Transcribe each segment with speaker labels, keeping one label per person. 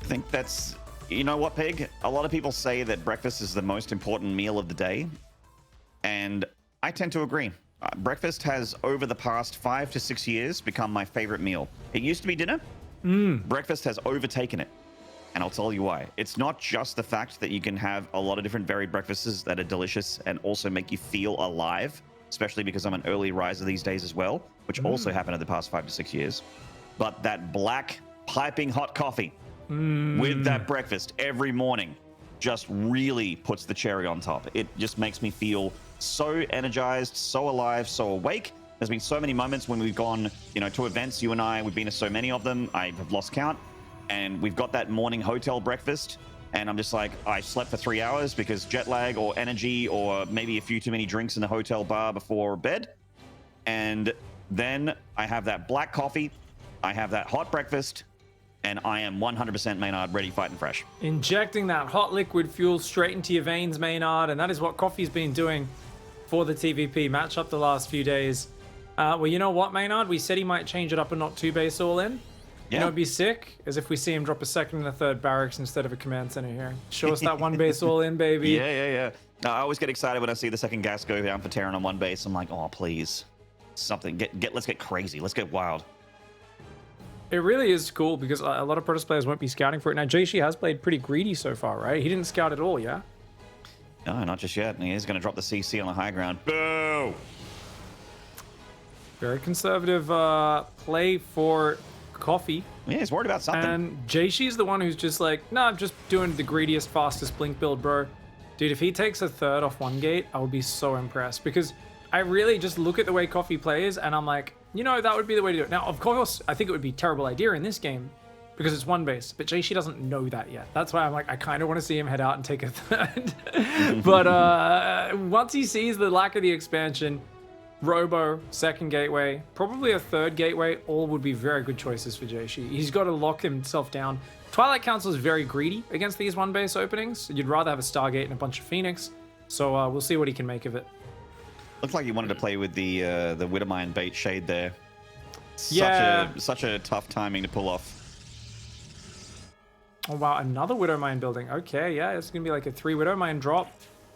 Speaker 1: I think that's, you know what, Pig? A lot of people say that breakfast is the most important meal of the day. And I tend to agree. Breakfast has, over the past 5 to 6 years, become my favorite meal. It used to be dinner. Breakfast has overtaken it. And I'll tell you why. It's not just the fact that you can have a lot of different varied breakfasts that are delicious and also make you feel alive, especially because I'm an early riser these days as well, which also happened in the past 5 to 6 years. But that black, piping hot coffee with that breakfast every morning just really puts the cherry on top. It just makes me feel so energized, so alive, so awake. There's been so many moments when we've gone, to events, you and I, we've been to so many of them, I have lost count. And we've got that morning hotel breakfast, and I'm just like, I slept for 3 hours because jet lag or energy or maybe a few too many drinks in the hotel bar before bed. And then I have that black coffee, I have that hot breakfast, and I am 100% Maynard, ready, fight, and fresh.
Speaker 2: Injecting that hot liquid fuel straight into your veins, Maynard, and that is what coffee's been doing for the TVP matchup the last few days. Well, you know what, Maynard? We said he might change it up and not 2-base all in. You know, it'd be sick as if we see him drop a second and a third barracks instead of a command center here. Show us that 1-base all in, baby.
Speaker 1: Yeah. No, I always get excited when I see the second gas go down for Terran on 1 base. I'm like, oh, please. Something. Let's get crazy. Let's get wild.
Speaker 2: It really is cool because a lot of Protoss players won't be scouting for it. Now, Jieshi has played pretty greedy so far, right? He didn't scout at all, yeah?
Speaker 1: No, not just yet. He is going to drop the CC on the high ground. Boo!
Speaker 2: Very conservative play for coffee.
Speaker 1: Yeah, he's worried about something.
Speaker 2: And Jieshi's the one who's just like, no, I'm just doing the greediest, fastest blink build, bro. Dude, if he takes a third off 1 gate, I would be so impressed because I really just look at the way coffee plays and I'm like, that would be the way to do it. Now, of course, I think it would be a terrible idea in this game because it's 1 base, but Jieshi doesn't know that yet. That's why I'm like, I kind of want to see him head out and take a third. But once he sees the lack of the expansion, Robo, second gateway, probably a third gateway, all would be very good choices for Jieshi. He's got to lock himself down. Twilight Council is very greedy against these 1-base openings. You'd rather have a Stargate and a bunch of Phoenix. So we'll see what he can make of it.
Speaker 1: Looks like he wanted to play with the Widowmine bait shade there. Such a tough timing to pull off.
Speaker 2: Oh, wow. Another Widowmine building. Okay, yeah. It's going to be like a 3 Widowmine drop.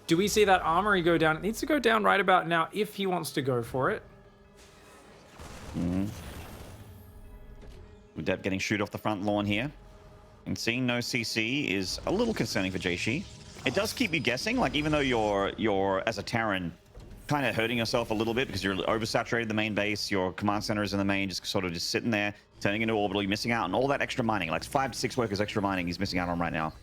Speaker 2: Do we see that armory go down? It needs to go down right about now if he wants to go for it.
Speaker 1: Udep getting shoot off the front lawn here. And seeing no CC is a little concerning for Jieshi. It does keep you guessing, like even though you're as a Terran, kind of hurting yourself a little bit because you're oversaturated the main base, your command center is in the main, just sitting there, turning into orbital, you're missing out on all that extra mining, like 5 to 6 workers extra mining he's missing out on right now.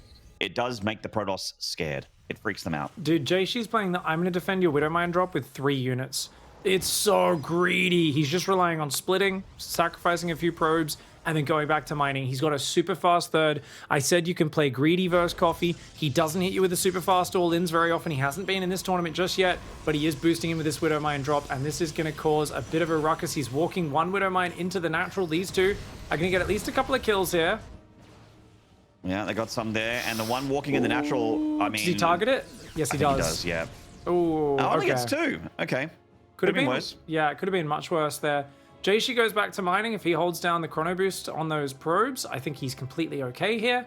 Speaker 1: It does make the Protoss scared. It freaks them out.
Speaker 2: Dude, Jieshi's playing the I'm going to defend your Widowmine drop with 3 units. It's so greedy. He's just relying on splitting, sacrificing a few probes, and then going back to mining. He's got a super fast third. I said you can play greedy versus coffee. He doesn't hit you with the super fast all-ins very often. He hasn't been in this tournament just yet, but he is boosting him with this Widowmine drop, and this is going to cause a bit of a ruckus. He's walking 1 Widowmine into the natural. These two are going to get at least a couple of kills here.
Speaker 1: Yeah, they got some there, and the one walking in the natural, I mean...
Speaker 2: Does he target it? Yes, he does.
Speaker 1: He does, yeah.
Speaker 2: Oh,
Speaker 1: I
Speaker 2: okay.
Speaker 1: think it's 2. Okay.
Speaker 2: Could have been
Speaker 1: worse.
Speaker 2: Yeah, it could have been much worse there. Jieshi goes back to mining. If he holds down the chrono boost on those probes, I think he's completely okay here.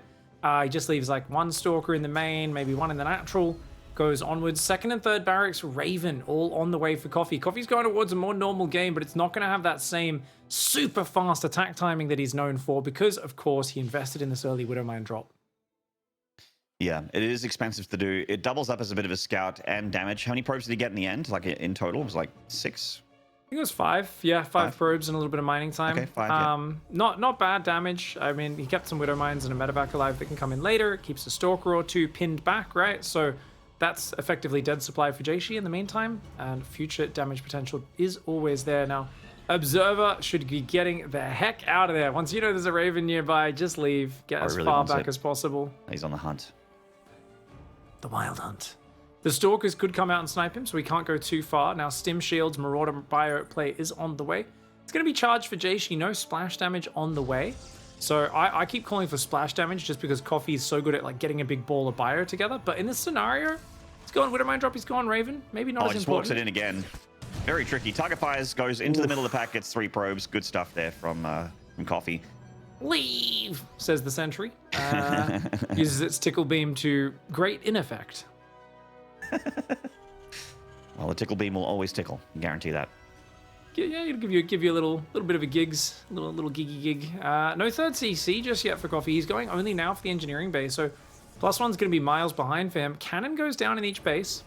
Speaker 2: He just leaves like 1 stalker in the main, maybe 1 in the natural. Goes onwards. Second and third barracks, Raven, all on the way for Coffee. Coffee's going towards a more normal game, but it's not going to have that same super fast attack timing that he's known for because, of course, he invested in this early Widowmine drop.
Speaker 1: Yeah, it is expensive to do. It doubles up as a bit of a scout and damage. How many probes did he get in the end? Like in total, it was like 6?
Speaker 2: I think it was 5. Yeah, 5 probes and a little bit of mining time.
Speaker 1: Okay, 5, yeah.
Speaker 2: Not bad damage. I mean, he kept some Widowmines and a medevac alive that can come in later. It keeps a Stalker or 2 pinned back, right? So that's effectively dead supply for Jieshi in the meantime. And future damage potential is always there. Now, Observer should be getting the heck out of there. Once you know there's a Raven nearby, just leave. Get as far back as possible.
Speaker 1: He's on the hunt.
Speaker 2: The Wild Hunt. The Stalkers could come out and snipe him, so we can't go too far. Now, Stim Shields, Marauder Bio play is on the way. It's going to be charged for Jieshi. No splash damage on the way. So I keep calling for splash damage just because Coffee is so good at like getting a big ball of bio together. But in this scenario, he's going Widowmine drop, he's going Raven. Maybe not as
Speaker 1: just
Speaker 2: important.
Speaker 1: Walks it in again. Very tricky. Target fires, goes into the middle of the pack, gets 3 probes. Good stuff there from Coffee.
Speaker 2: Leave, says the sentry. Uses its tickle beam to great ineffect.
Speaker 1: Well, the tickle beam will always tickle. Guarantee that.
Speaker 2: Yeah, it'll give you a little bit of a gigs, little giggy gig. No third CC just yet for Coffee. He's going only now for the engineering base, so +1's going to be miles behind for him. Cannon goes down in each base.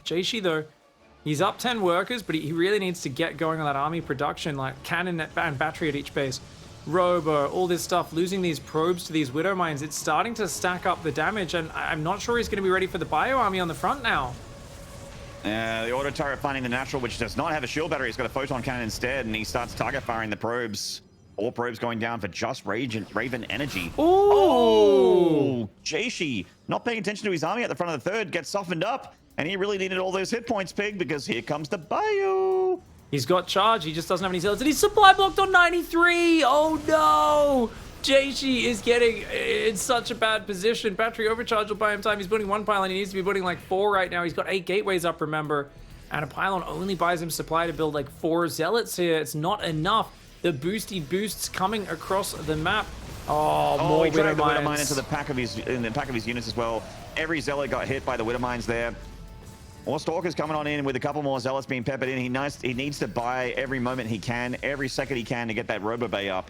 Speaker 2: Jieshi, though, he's up 10 workers, but he really needs to get going on that army production, like cannon and battery at each base. Robo, all this stuff, losing these probes to these Widow Mines, it's starting to stack up the damage, and I'm not sure he's going to be ready for the bio army on the front now.
Speaker 1: The auto turret finding the natural, which does not have a shield battery. He's got a photon cannon instead, and he starts target firing the probes. All probes going down for just Raven energy.
Speaker 2: Ooh.
Speaker 1: Oh, Jieshi, not paying attention to his army at the front of the third, gets softened up, and he really needed all those hit points, Pig, because here comes the bio.
Speaker 2: He's got charge, he just doesn't have any zealots, and he's supply blocked on 93! Oh no! Jieshi is getting in such a bad position. Battery overcharge will buy him time. He's building 1 pylon, he needs to be building like 4 right now. He's got 8 gateways up, remember. And a pylon only buys him supply to build like 4 zealots here. It's not enough. The boosty boosts coming across the map. Oh, more
Speaker 1: he dragged the Widow Mine
Speaker 2: Mines.
Speaker 1: into the pack of his units as well. Every zealot got hit by the Widow Mines there. More Stalkers coming on in with a couple more zealots being peppered in. He needs to buy every moment he can, every second he can to get that Robo Bay up.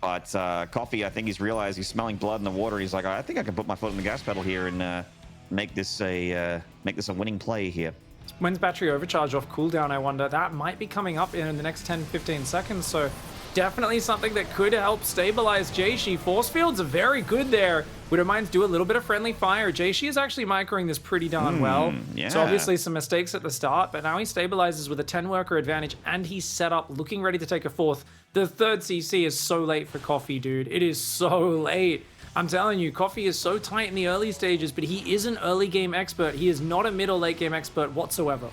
Speaker 1: But Coffee, I think he's realized he's smelling blood in the water. He's like, I think I can put my foot on the gas pedal here and make this a winning play here.
Speaker 2: When's battery overcharge off cooldown, I wonder? That might be coming up in the next 10-15 seconds, so definitely something that could help stabilize Jieshi. Force fields are very good there. Widow Mines do a little bit of friendly fire. Jieshi is actually microing this pretty darn well.
Speaker 1: Yeah.
Speaker 2: So obviously some mistakes at the start, but now he stabilizes with a 10-worker advantage, and he's set up, looking ready to take a 4th. The 3rd CC is so late for Coffee, dude. It is so late. I'm telling you, Coffee is so tight in the early stages, but he is an early game expert. He is not a mid or late game expert whatsoever.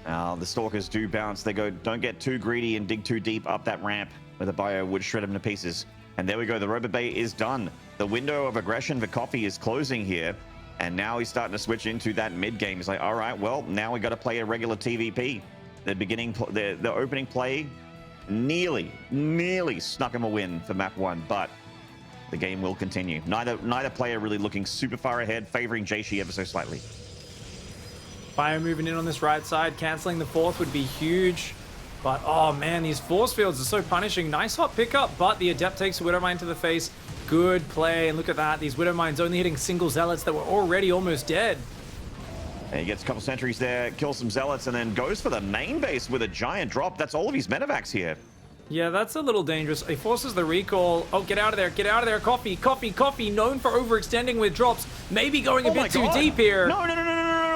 Speaker 1: Now the Stalkers do bounce. They go, don't get too greedy and dig too deep up that ramp where the bio would shred him to pieces. And there we go. The Robo Bay is done. The window of aggression for Coffee is closing here. And now he's starting to switch into that mid game. He's like, all right, well, now we got to play a regular TVP. The opening play nearly snuck him a win for map 1, but the game will continue. Neither player really looking super far ahead, favoring Jieshi ever so slightly.
Speaker 2: Bio moving in on this right side, canceling the 4th would be huge. But, oh man, these force fields are so punishing. Nice hot pickup, but the Adept takes a Widow Mine to the face. Good play, and look at that. These Widow Mines only hitting single Zealots that were already almost dead.
Speaker 1: And he gets a couple sentries there, kills some Zealots, and then goes for the main base with a giant drop. That's all of his medevacs here.
Speaker 2: Yeah, that's a little dangerous. He forces the recall. Oh, get out of there. Get out of there. Coffee, known for overextending with drops. Maybe going a bit too deep here.
Speaker 1: No.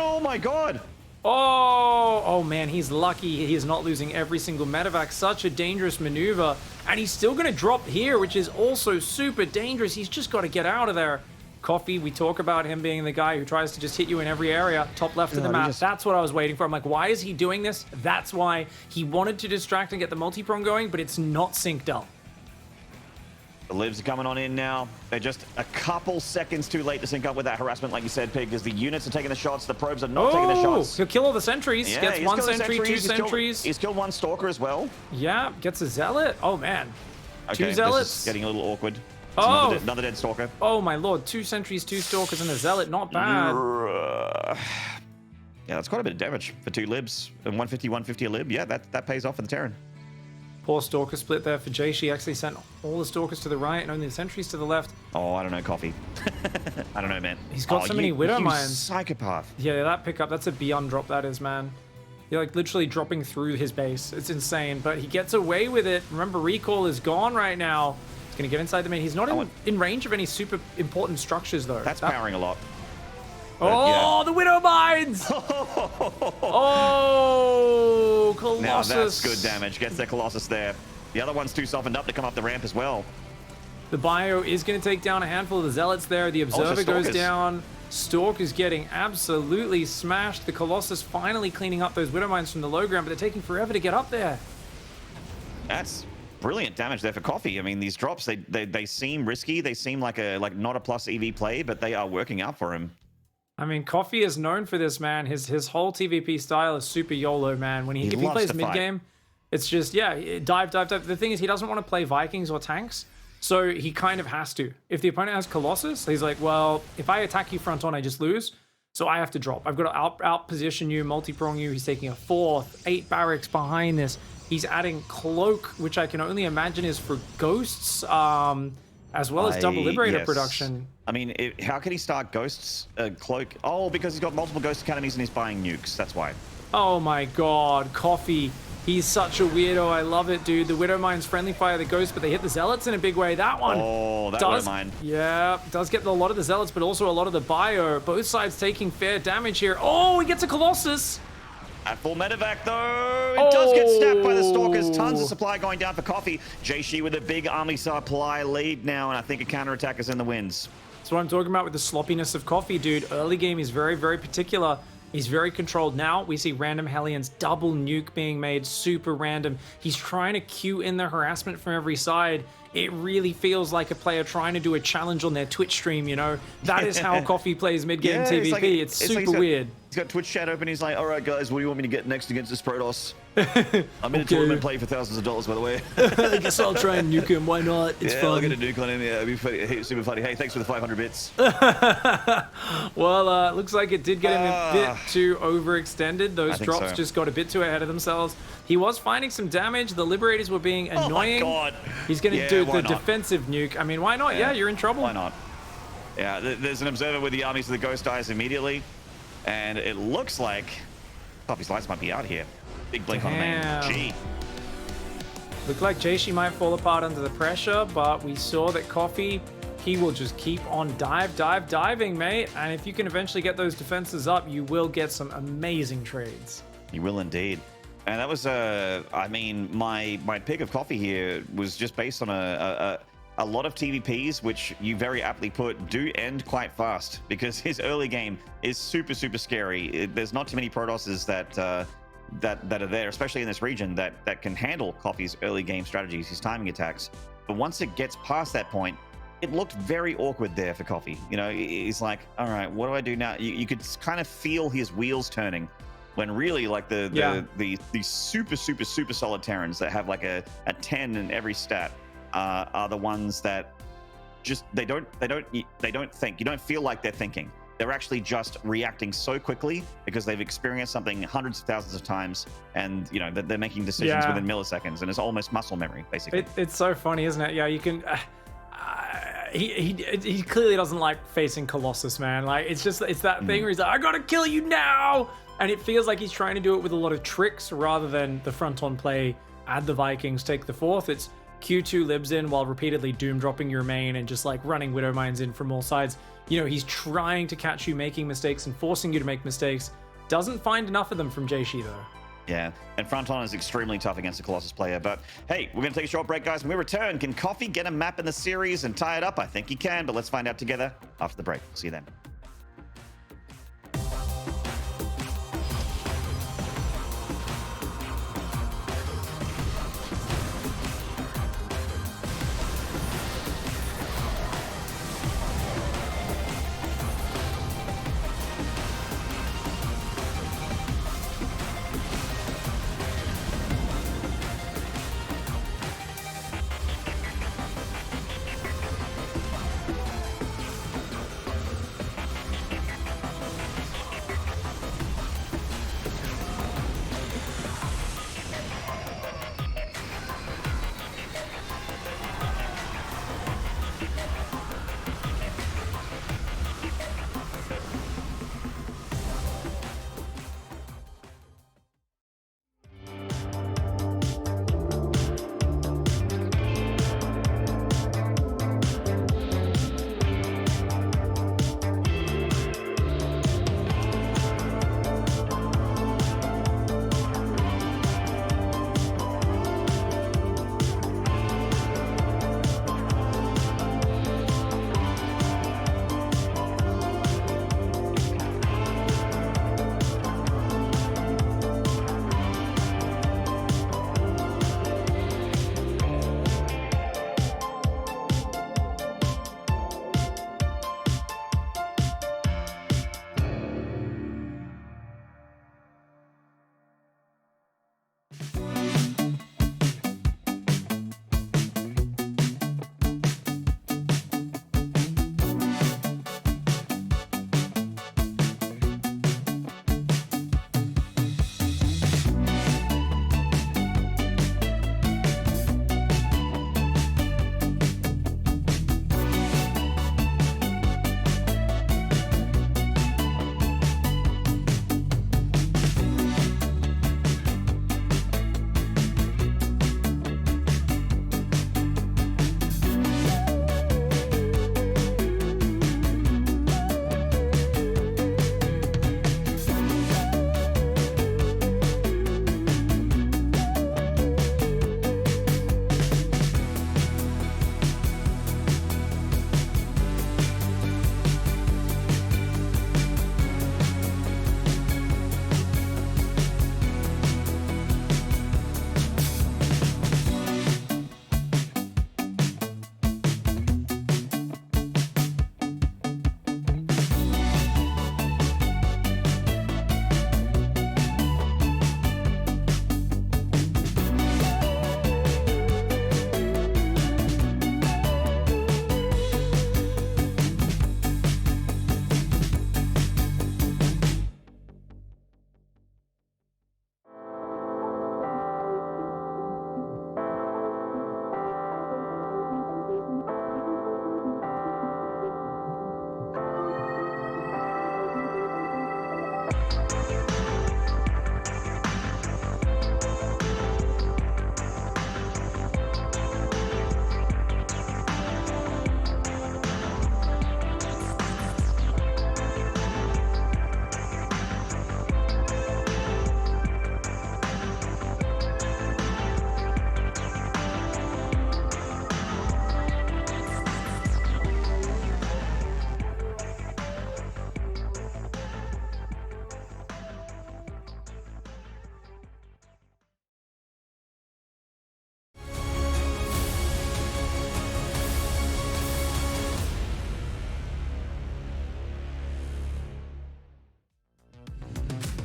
Speaker 1: Oh my god.
Speaker 2: Oh man, he's lucky he is not losing every single medevac. Such a dangerous maneuver. And he's still going to drop here, which is also super dangerous. He's just got to get out of there. Coffee, we talk about him being the guy who tries to just hit you in every area, top left of the map. That's what I was waiting for. I'm like, why is he doing this? That's why he wanted to distract and get the multi-prong going, but it's not synced up.
Speaker 1: The Livs are coming on in now. They're just a couple seconds too late to sync up with that harassment, like you said, Pig, because the units are taking the shots, the probes are not taking the shots.
Speaker 2: He'll kill all the sentries.
Speaker 1: Yeah,
Speaker 2: gets 1 sentry, 2 sentries.
Speaker 1: He's killed 1 Stalker as well.
Speaker 2: Yeah, gets a Zealot. Oh, man.
Speaker 1: Okay,
Speaker 2: 2 Zealots.
Speaker 1: This is getting a little awkward.
Speaker 2: It's
Speaker 1: another dead Stalker.
Speaker 2: Oh, my lord. 2 sentries, 2 Stalkers, and a Zealot. Not bad.
Speaker 1: Yeah, that's quite a bit of damage for 2 Libs. And 150 a Lib. Yeah, that pays off for the Terran.
Speaker 2: Poor Stalker split there for Jieshi. Actually sent all the Stalkers to the right and only the sentries to the left.
Speaker 1: Oh, I don't know, Coffee. I don't know, man.
Speaker 2: He's got so many Widow Mines.
Speaker 1: Psychopath.
Speaker 2: Yeah, that pickup, that's a beyond drop, that is, man. You're like literally dropping through his base. It's insane, but he gets away with it. Remember, recall is gone right now. He's going to get inside the main. He's not in range of any super important structures, though.
Speaker 1: That's powering a lot.
Speaker 2: Oh, the Widow Mines! Oh, Colossus.
Speaker 1: Now that's good damage. Gets the Colossus there. The other one's too softened up to come up the ramp as well.
Speaker 2: The bio is going to take down a handful of the Zealots there. The Observer goes down. Stalk is getting absolutely smashed. The Colossus finally cleaning up those Widow Mines from the low ground, but they're taking forever to get up there.
Speaker 1: That's brilliant damage there for Coffee. I mean, these drops, they seem risky. They seem like not a plus EV play, but they are working out for him.
Speaker 2: I mean, Coffee is known for this, man. His whole TVP style is super YOLO, man. If he plays mid game, It's just, yeah, dive, dive, dive. The thing is, he doesn't want to play Vikings or tanks, so he kind of has to. If the opponent has Colossus, he's like, well, if I attack you front on, I just lose. So I have to drop. I've got to out position you, multi-prong you. He's taking a 4th, 8 barracks behind this. He's adding Cloak, which I can only imagine is for Ghosts, as well as double Liberator production.
Speaker 1: I mean, how can he start Ghosts Cloak? Oh, because he's got multiple Ghost Academies and he's buying nukes. That's why.
Speaker 2: Oh my god, Coffee. He's such a weirdo. I love it, dude. The Widow Mine's friendly fire the Ghost, but they hit the Zealots in a big way. That one.
Speaker 1: Oh, that Widow Mine.
Speaker 2: Yeah, does get a lot of the Zealots, but also a lot of the Bio. Both sides taking fair damage here. Oh, he gets a Colossus.
Speaker 1: At full medevac, though, it does get snapped by the Stalkers. Tons of supply going down for Coffee. Jieshi with a big army supply lead now, and I think a counterattack is in the wins.
Speaker 2: That's what I'm talking about with the sloppiness of Coffee, dude. Early game is very, very particular. He's very controlled. Now we see random Hellions, double nuke being made, super random. He's trying to cue in the harassment from every side. It really feels like a player trying to do a challenge on their Twitch stream, you know? That is how Coffee plays mid-game TVP.
Speaker 1: Like,
Speaker 2: it's super weird.
Speaker 1: He's got Twitch chat open. He's like, all right, guys, what do you want me to get next against this Protoss? I'm in a tournament play for thousands of dollars, by the way.
Speaker 2: I guess I'll try and nuke him. Why not? It's fun.
Speaker 1: I'll get a nuke on him. Yeah, it'd be funny. Super funny. Hey, thanks for the 500 bits.
Speaker 2: Well, looks like it did get him a bit too overextended. Those drops just got a bit too ahead of themselves. He was finding some damage. The Liberators were being annoying.
Speaker 1: Oh my god.
Speaker 2: He's going to do the defensive nuke. I mean, why not? Yeah, you're in trouble.
Speaker 1: Why not? Yeah, there's an observer with the armies of the Ghost dies immediately. And it looks like Coffee's lights might be out here. Big blink on the main. Gee.
Speaker 2: Looked like Jieshi might fall apart under the pressure, but we saw that Coffee, he will just keep on diving, mate. And if you can eventually get those defenses up, you will get some amazing trades.
Speaker 1: You will indeed. And that was, I mean, my pick of Coffee here was just based on a lot of TVPs, which you very aptly put, do end quite fast because his early game is super, super scary. There's not too many Protosses that are there, especially in this region, that can handle Coffee's early game strategies, his timing attacks. But once it gets past that point, it looked very awkward there for Coffee. You know, he's like, all right, what do I do now? You could kind of feel his wheels turning when really like the super, super, super solid Terrans that have like a 10 in every stat are the ones that just they don't think. You don't feel like they're thinking. They're actually just reacting so quickly because they've experienced something hundreds of thousands of times, and you know that they're making decisions within milliseconds, and it's almost muscle memory basically.
Speaker 2: It's so funny, isn't it? Yeah, you can. He clearly doesn't like facing Colossus, man. Like it's that thing where he's like, I gotta kill you now, and it feels like he's trying to do it with a lot of tricks rather than the front on play. Add the Vikings, take the 4th. It's Q2 libs in while repeatedly doom dropping your main and just like running Widow Mines in from all sides. You know, he's trying to catch you making mistakes and forcing you to make mistakes. Doesn't find enough of them from Jieshi though.
Speaker 1: Yeah, and Fronton is extremely tough against a Colossus player. But hey, we're going to take a short break, guys. When we return, can Coffee get a map in the series and tie it up? I think he can, but let's find out together after the break. See you then.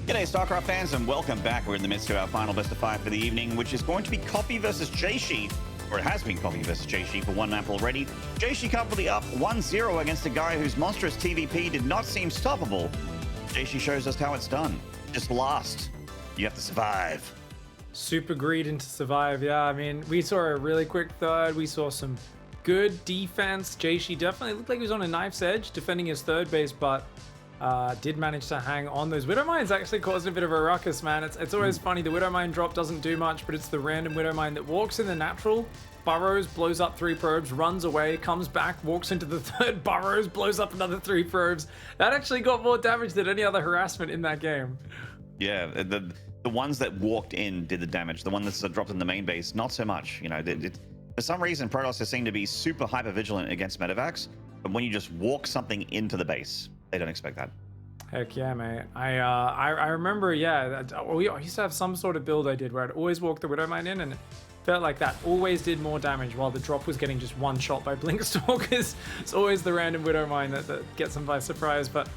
Speaker 1: G'day, StarCraft fans, and welcome back. We're in the midst of our final best of 5 for the evening, which is going to be Coffee versus Jieshi, or it has been Coffee versus Jieshi for one map already. Jieshi comfortably up 1-0 against a guy whose monstrous TVP did not seem stoppable. Jieshi shows us how it's done. Just last. You have to survive.
Speaker 2: Super greed to survive. Yeah, I mean, we saw a really quick third. We saw some good defense. Jieshi definitely looked like he was on a knife's edge defending his third base, but did manage to hang on. Those Widow Mines actually caused a bit of a ruckus, man. It's always funny. The Widow Mine drop doesn't do much, but it's the random Widow Mine that walks in the natural, burrows, blows up 3 probes, runs away, comes back, walks into the third, burrows, blows up another 3 probes. That actually got more damage than any other harassment in that game.
Speaker 1: Yeah, the ones that walked in did the damage. The one that's dropped in the main base, not so much. You know, for some reason, Protoss seem to be super hyper vigilant against medevacs, but when you just walk something into the base, they don't expect that.
Speaker 2: Heck yeah, mate. I remember, yeah, I used to have some sort of build I did where I'd always walk the Widow Mine in, and it felt like that always did more damage while the drop was getting just one shot by Blinkstalkers. It's always the random Widow Mine that gets them by surprise, but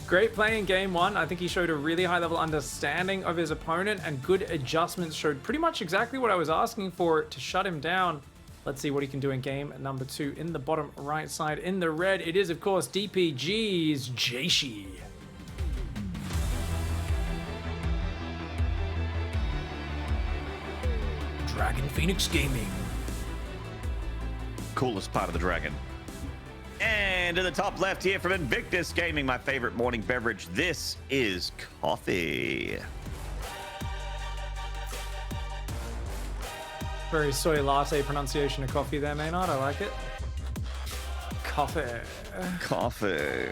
Speaker 2: great play in game 1. I think he showed a really high level understanding of his opponent, and good adjustments showed pretty much exactly what I was asking for to shut him down. Let's see what he can do in game number 2. In the bottom right side, in the red, it is, of course, DPG's Jieshi. Dragon Phoenix Gaming.
Speaker 1: Coolest part of the dragon. And in the top left here from Invictus Gaming, my favorite morning beverage, this is coffee.
Speaker 2: Very soy latte pronunciation of coffee there, Maynard. I like it. Coffee.
Speaker 1: Coffee.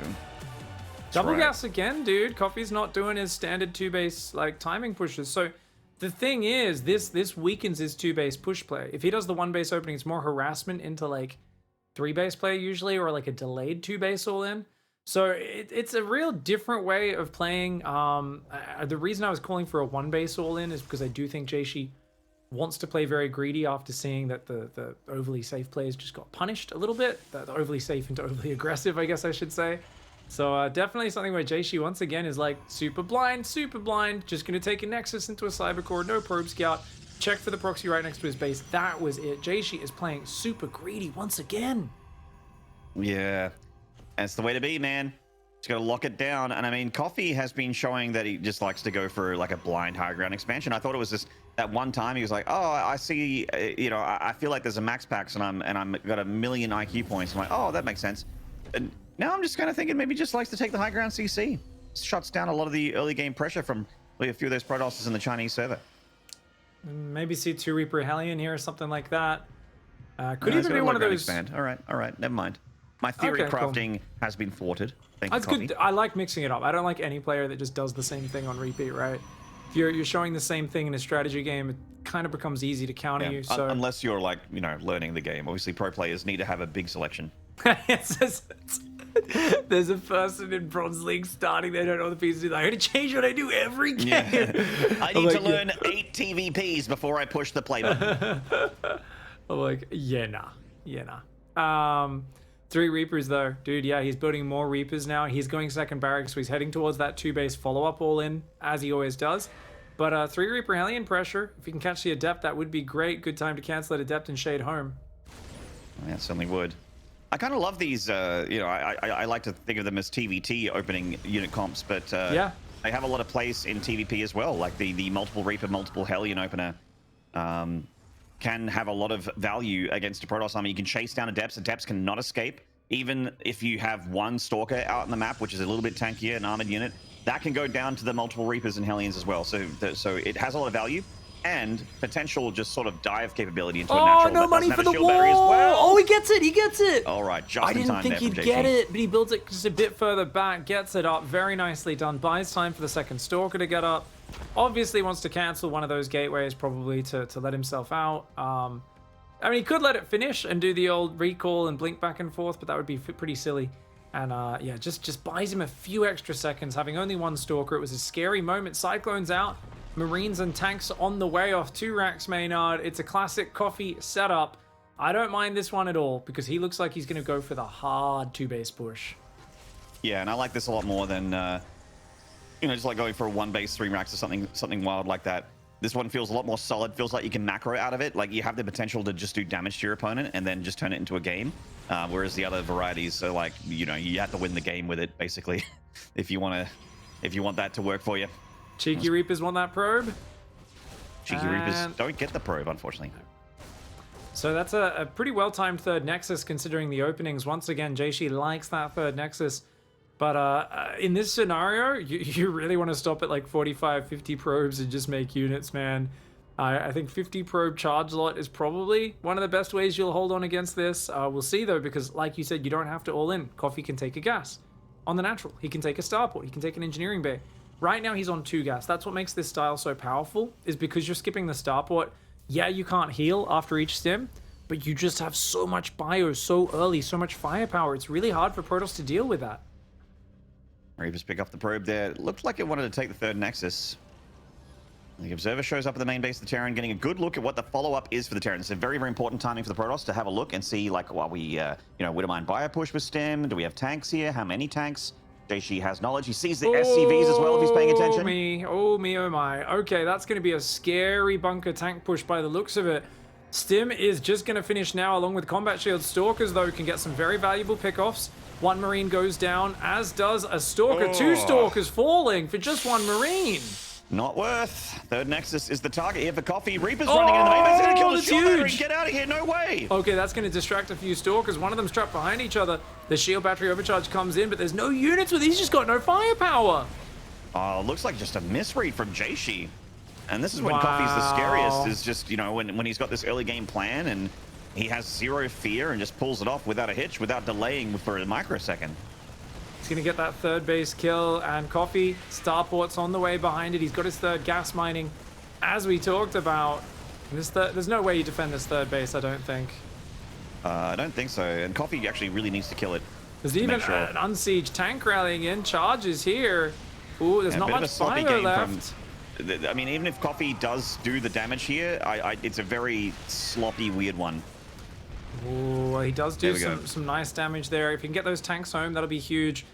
Speaker 2: Double gas again, dude. Coffee's not doing his standard 2-base like timing pushes. So the thing is, this weakens his 2-base push play. If he does the 1-base opening, it's more harassment into like 3-base play usually, or like a delayed 2-base all in. So it's a real different way of playing. The reason I was calling for a 1-base all in is because I do think Jieshi wants to play very greedy after seeing that the overly safe players just got punished a little bit. The overly safe into overly aggressive, I guess I should say. So definitely something where Jieshi once again is like super blind, just going to take a Nexus into a Cybercore, no probe scout, check for the proxy right next to his base. That was it. Jieshi is playing super greedy once again.
Speaker 1: Yeah, that's the way to be, man. Just got to lock it down. And I mean, Coffee has been showing that he just likes to go for like a blind high ground expansion. I thought it was just that one time he was like, oh, I see, you know, I feel like there's a max packs and I'm got a million IQ points. I'm like, oh, that makes sense. And now I'm just kind of thinking maybe just likes to take the high ground CC. Shuts down a lot of the early game pressure from a few of those Protosses in the Chinese server.
Speaker 2: Maybe see 2 Reaper Hellion here or something like that. Could even be one of those.
Speaker 1: Expand. All right, never mind. My theory of crafting has been thwarted. Thank you,
Speaker 2: That's
Speaker 1: Coffee.
Speaker 2: good. I like mixing it up. I don't like any player that just does the same thing on repeat, right? If you're showing the same thing in a strategy game, it kind of becomes easy to counter you. So
Speaker 1: unless you're like, you know, learning the game. Obviously, pro players need to have a big selection.
Speaker 2: There's a person in Bronze League starting, they don't know the pieces. I'm going to change what I do every game.
Speaker 1: Yeah. I need to learn 8 TVPs before I push the play button.
Speaker 2: I'm like, yeah, nah. 3 Reapers though. Dude, yeah, he's building more Reapers now. He's going second barracks, so he's heading towards that 2-base follow-up all in, as he always does. But 3 Reaper Hellion pressure. If you can catch the Adept, that would be great. Good time to cancel that Adept and shade home.
Speaker 1: Yeah, it certainly would. I kind of love these, you know, I like to think of them as TVT opening unit comps, but
Speaker 2: yeah,
Speaker 1: they have a lot of place in TVP as well. Like the multiple Reaper, multiple Hellion opener can have a lot of value against a Protoss army. You can chase down Adepts. Adepts cannot escape. Even if you have one Stalker out on the map, which is a little bit tankier, an armored unit, that can go down to the multiple Reapers and Hellions as well. So it has a lot of value and potential just sort of dive capability into a natural.
Speaker 2: Oh, no money for the wall!
Speaker 1: Well.
Speaker 2: Oh, he gets it!
Speaker 1: All right, just
Speaker 2: I
Speaker 1: in time.
Speaker 2: didn't think he'd get it, but he builds it just a bit further back, gets it up. Very nicely done. Buys time for the second Stalker to get up. Obviously wants to cancel one of those gateways probably to let himself out. I mean, he could let it finish and do the old recall and blink back and forth, but that would be pretty silly. And yeah, just buys him a few extra seconds. Having only one Stalker, it was a scary moment. Cyclone's out. Marines and tanks on the way off 2 racks, Maynard. It's a classic Coffee setup. I don't mind this one at all because he looks like he's going to go for the hard 2-base push.
Speaker 1: Yeah, and I like this a lot more than You know, just like going for a 1 base 3 racks or something wild like that. This one feels a lot more solid. Feels like you can macro out of it. Like you have the potential to just do damage to your opponent and then just turn it into a game. Whereas the other varieties, so like, you know, you have to win the game with it basically, if you want that to work for you.
Speaker 2: Cheeky Reapers want that probe.
Speaker 1: Cheeky Reapers don't get the probe, unfortunately.
Speaker 2: So that's a pretty well-timed third Nexus considering the openings. Once again, Jieshi likes that third Nexus. But in this scenario, you really want to stop at like 45, 50 probes and just make units, man. I think 50 probe charge lot is probably one of the best ways you'll hold on against this. We'll see though, because like you said, you don't have to all in. Coffee can take a gas on the natural. He can take a starport. He can take an engineering bay. Right now he's on 2 gas. That's what makes this style so powerful, is because you're skipping the starport. Yeah, you can't heal after each stim, but you just have so much bio so early, so much firepower. It's really hard for Protoss to deal with that.
Speaker 1: Reapers pick up the probe there. Looked like it wanted to take the third Nexus. The Observer shows up at the main base of the Terran, getting a good look at what the follow-up is for the Terran. It's a very, very important timing for the Protoss to have a look and see, like, well, we, you know, Widowmine bio push with stem. Do we have tanks here? How many tanks? Jieshi has knowledge. He sees the SCVs as well if he's paying attention.
Speaker 2: Oh my. Okay, that's going to be a scary bunker tank push by the looks of it. Stim is just going to finish now along with Combat Shield. Stalkers, though, can get some very valuable pickoffs. 1 Marine goes down, as does a Stalker. 2 Stalkers falling for just 1 Marine.
Speaker 1: Not worth. Third Nexus is the target here for Coffee. Reaper's running into the main base. He's going to kill the shield battery. Get out of here. No way.
Speaker 2: Okay, that's going to distract a few Stalkers. One of them's trapped behind each other. The shield battery overcharge comes in, but there's no units with. He's just got no firepower.
Speaker 1: Looks like just a misread from Jieshi. And this is when Coffee's the scariest, is just, you know, when he's got this early game plan and he has 0 fear and just pulls it off without a hitch, without delaying for a microsecond.
Speaker 2: He's going to get that third base kill, and Coffee, starport's on the way behind it. He's got his third gas mining, as we talked about. There's no way you defend this third base, I don't think.
Speaker 1: I don't think so, and Coffee actually really needs to kill it.
Speaker 2: There's even an unsieged tank rallying in. Charges here. Ooh, there's not much fire left.
Speaker 1: I mean, even if Coffee does do the damage here, it's a very sloppy, weird one.
Speaker 2: Oh, he does do some nice damage there. If you can get those tanks home, that'll be huge.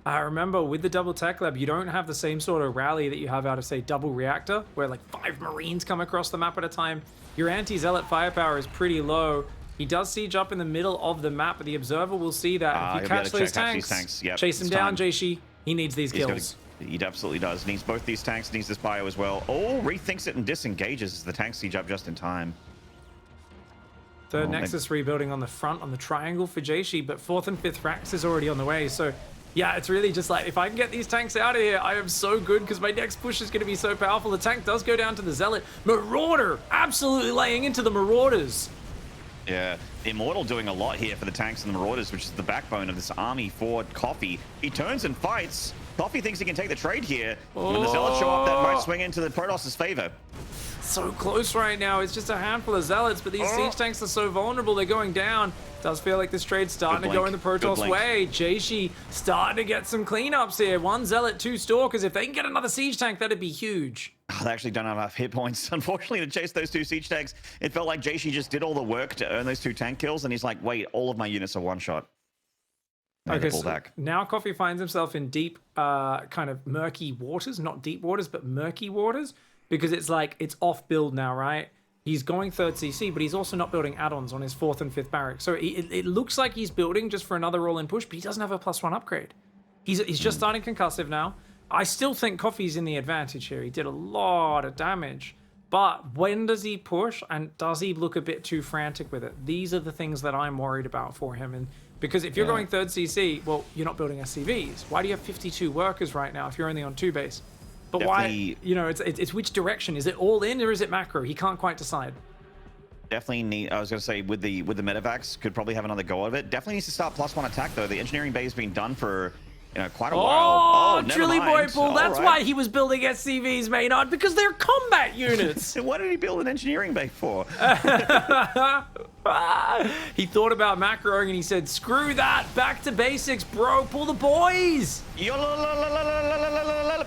Speaker 2: Remember, with the double tech lab, you don't have the same sort of rally that you have out of, say, double reactor, where like 5 Marines come across the map at a time. Your anti-zealot firepower is pretty low. He does siege up in the middle of the map, but the Observer will see that. If you catch those tanks,
Speaker 1: yep,
Speaker 2: chase him down, Jieshi. He needs these kills.
Speaker 1: He absolutely does. Needs both these tanks, needs this bio as well. Oh, rethinks it and disengages as the tanks siege up just in time.
Speaker 2: Third Nexus rebuilding on the front, on the triangle for Jieshi, but 4th and 5th racks is already on the way. So, yeah, it's really just like, if I can get these tanks out of here, I am so good, because my next push is going to be so powerful. The tank does go down to the Zealot. Marauder, absolutely laying into the Marauders.
Speaker 1: Yeah, Immortal doing a lot here for the tanks and the Marauders, which is the backbone of this army for Coffee. He turns and fights. Coffee thinks he can take the trade here. When the Zealots show up, that might swing into the Protoss' favor.
Speaker 2: So close right now. It's just a handful of Zealots, but these siege tanks are so vulnerable. They're going down. Does feel like this trade's starting to go in the Protoss way. Jieshi starting to get some cleanups here. 1 Zealot, 2 Stalkers. If they can get another siege tank, that'd be huge.
Speaker 1: They actually don't have enough hit points, unfortunately, to chase those 2 siege tanks. It felt like Jieshi just did all the work to earn those 2 tank kills, and he's like, wait, all of my units are one-shot.
Speaker 2: Okay, so now Coffee finds himself in deep, kind of murky waters. Not deep waters, but murky waters. Because it's like, it's off build now, right? He's going 3rd CC, but he's also not building add-ons on his 4th and 5th barracks. So it looks like he's building just for another roll-in push, but he doesn't have a +1 upgrade. He's just starting concussive now. I still think Coffee's in the advantage here. He did a lot of damage. But when does he push, and does he look a bit too frantic with it? These are the things that I'm worried about for him. And because if you're going 3rd CC, well, you're not building SCVs. Why do you have 52 workers right now if you're only on 2 base? But why, you know, it's which direction? Is it all in or is it macro? He can't quite decide.
Speaker 1: Definitely need, I was going to say, with the medevacs, could probably have another go of it. Definitely needs to start +1 attack, though. The engineering bay has been done for, you know, quite a while.
Speaker 2: Oh, Trilly Boy Pool. That's why he was building SCVs, Maynard, because they're combat units.
Speaker 1: What did he build an engineering bay for?
Speaker 2: He thought about macroing and he said, screw that, back to basics, bro, pull the boys.